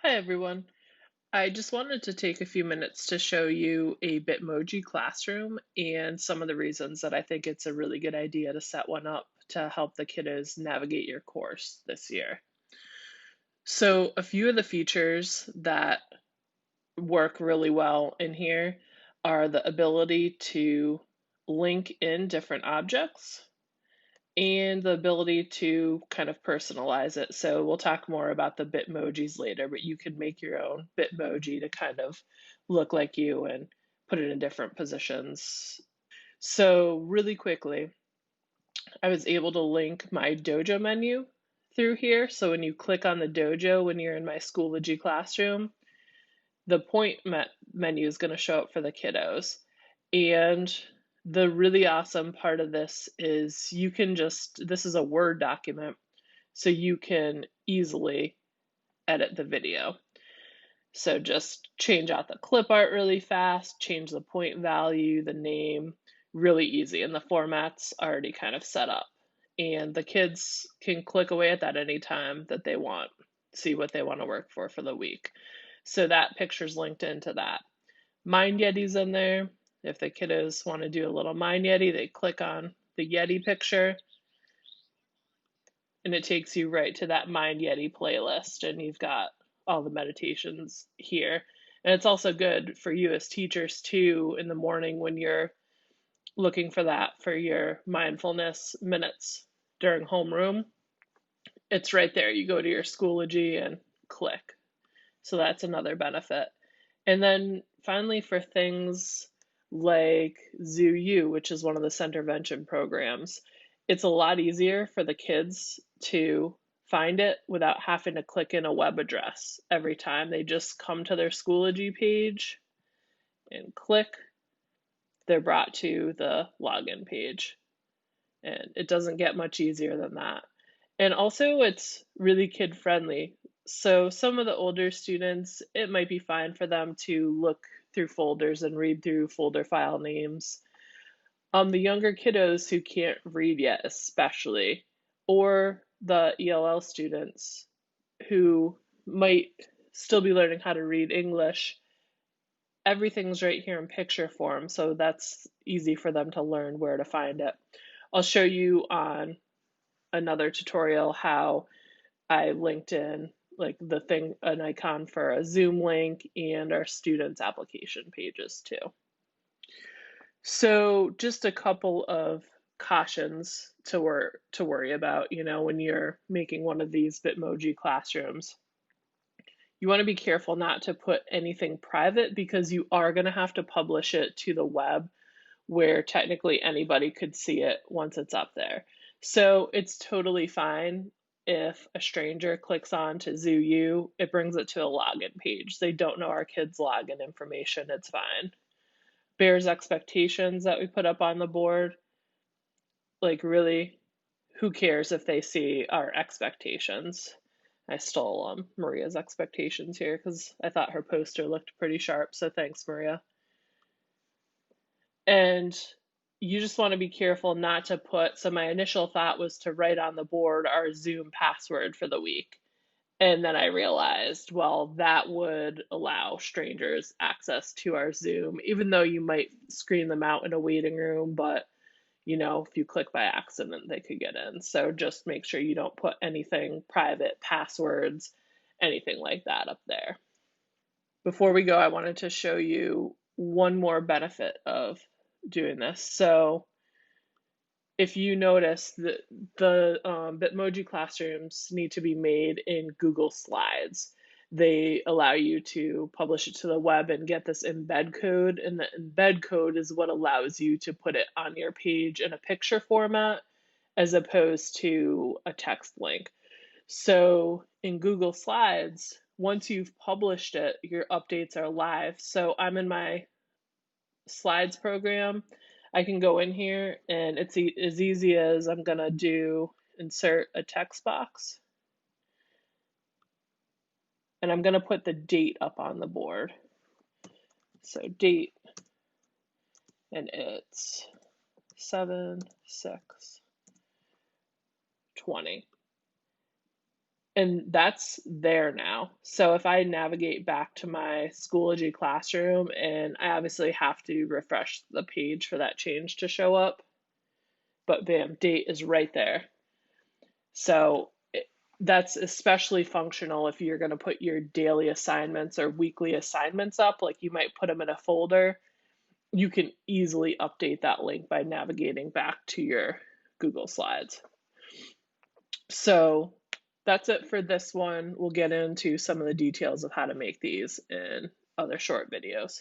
Hi everyone. I just wanted to take a few minutes to show you a Bitmoji classroom and some of the reasons that I think it's a really good idea to set one up to help the kiddos navigate your course this year. So, a few of the features that work really well in here are the ability to link in different objects and the ability to kind of personalize it. So we'll talk more about the Bitmojis later, but you can make your own Bitmoji to kind of look like you and put it in different positions. So really quickly, I was able to link my dojo menu through here. So when you click on the dojo when you're in my Schoology classroom, the menu is going to show up for the kiddos. And the really awesome part of this is this is a Word document, so you can easily edit the video. So just change out the clip art really fast, change the point value, the name, really easy. And the format's already kind of set up. And the kids can click away at that anytime that they want, see what they want to work for the week. So that picture's linked into that. Mind Yeti's in there. If the kiddos want to do a little Mind Yeti, they click on the Yeti picture and it takes you right to that Mind Yeti playlist, and you've got all the meditations here. And it's also good for you as teachers too in the morning when you're looking for that for your mindfulness minutes during homeroom. It's right there. You go to your Schoology and click. So that's another benefit. And then finally, for things like Zoo U, which is one of the Centervention programs, it's a lot easier for the kids to find it without having to click in a web address every time. They just come to their Schoology page and click. They're brought to the login page. And it doesn't get much easier than that. And also, it's really kid friendly. So, some of the older students, it might be fine for them to look through folders and read through folder file names. The younger kiddos who can't read yet, especially, or the ELL students who might still be learning how to read English, everything's right here in picture form, so that's easy for them to learn where to find it. I'll show you on another tutorial how I linked in like an icon for a Zoom link and our students' application pages too. So just a couple of cautions to worry about, when you're making one of these Bitmoji classrooms. You want to be careful not to put anything private because you are going to have to publish it to the web where technically anybody could see it once it's up there. So it's totally fine if a stranger clicks on to Zoo U, it brings it to a login page. They don't know our kids' login information, it's fine. Bears expectations that we put up on the board, like really, who cares if they see our expectations? I stole Maria's expectations here because I thought her poster looked pretty sharp, so thanks, Maria. And you just want to be careful not to put, so my initial thought was to write on the board our Zoom password for the week. And then I realized, well, that would allow strangers access to our Zoom, even though you might screen them out in a waiting room, but if you click by accident, they could get in. So just make sure you don't put anything private, passwords, anything like that up there. Before we go, I wanted to show you one more benefit of doing this. So if you notice that the Bitmoji classrooms need to be made in Google Slides. They allow you to publish it to the web and get this embed code, and the embed code is what allows you to put it on your page in a picture format as opposed to a text link. So in Google Slides, once you've published it, your updates are live. So I'm in my Slides program. I can go in here and it's as easy as I'm gonna do insert a text box and I'm gonna put the date up on the board. So date, and it's 7/6/20. And that's there now. So if I navigate back to my Schoology classroom, and I obviously have to refresh the page for that change to show up, but bam, date is right there. So that's especially functional if you're going to put your daily assignments or weekly assignments up, like you might put them in a folder. You can easily update that link by navigating back to your Google Slides. So that's it for this one. We'll get into some of the details of how to make these in other short videos.